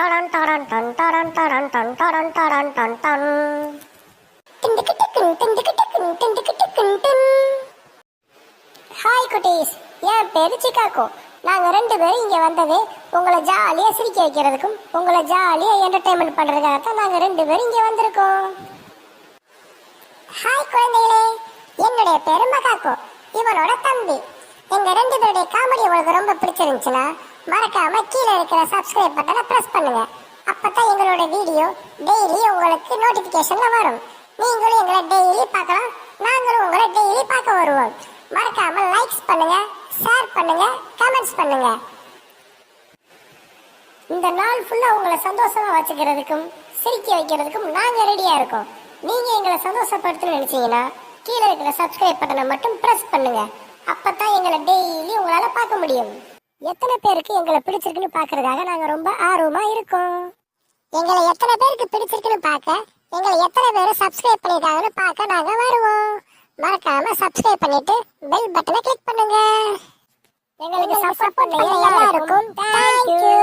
டடன் டடன் ton டடன் டடன் ton டடன் டடன் done done. டிண்டுக்கு டிக்குன் டிண்டுக்கு டிக்குன் டிண்டுக்கு டிக்குன் டின். Hi குட்டீஸ், என் பேரு Chicago. நாங்க 2 பேரும் இங்க வந்தது உங்களை ஜாலியா சிரிக்க வைக்கிறதுக்கும் உங்களை ஜாலியா என்டர்டைன்மெண்ட் பண்றதுக்காகத்தான் நாங்க 2 பேரும் இங்க வந்திருக்கோம். ஹாய் குழந்தைகளே, என்னுடைய பேரு மகாக்கோ, இவனோட தம்பி. எங்க 2 பேருடைய காமெடி உங்களுக்கு ரொம்ப பிடிச்சிருந்துச்சுன்னா மறக்காம கீழே இருக்கிற சப்ஸ்கிரைப் பட்டனை பிரஸ் பண்ணுங்க. அப்பதான் எங்களோட வீடியோ டெய்லி உங்களுக்கு நோட்டிபிகேஷன்ல வரும். நீங்களும் எங்களை டெய்லி பார்க்கலாம், நாங்களும் உங்களை டெய்லி பார்க்க வருவோம். மறக்காம லைக்ஸ் பண்ணுங்க, ஷேர் பண்ணுங்க, கமெண்ட்ஸ் பண்ணுங்க. இந்த நாள் ஃபுல்லா உங்களை சந்தோஷமா வச்சுக்கிறதுக்கும் சிரிக்க வைக்கிறதுக்கும் நாங்க ரெடியா இருக்கோம். நீங்க எங்களை சந்தோஷப்படுத்தணும்னு நினைச்சீங்கன்னா கீழே இருக்கிற சப்ஸ்கிரைப் பட்டனை மட்டும் பிரஸ் பண்ணுங்க. அப்பதான் எங்களை டெய்லி உங்களால பார்க்க முடியும். எத்தனை பேருக்கு எங்களை பிடிச்சிருக்குன்னு பாக்குறதுக்காக நாங்க ரொம்ப ஆர்வமா இருக்கோம். எங்களை எத்தனை பேருக்கு பிடிச்சிருக்குன்னு பார்க்க, எங்களை எத்தனை பேர் சப்ஸ்கிரைப் பண்ணிருக்காங்கன்னு பார்க்க நாங்க வருவோம். மறக்காம சப்ஸ்கிரைப் பண்ணிட்டு பெல் பட்டனை கிளிக் பண்ணுங்க. எங்களுக்கு சப்போர்ட் பண்ண எல்லாருக்கும் தேங்க்யூ.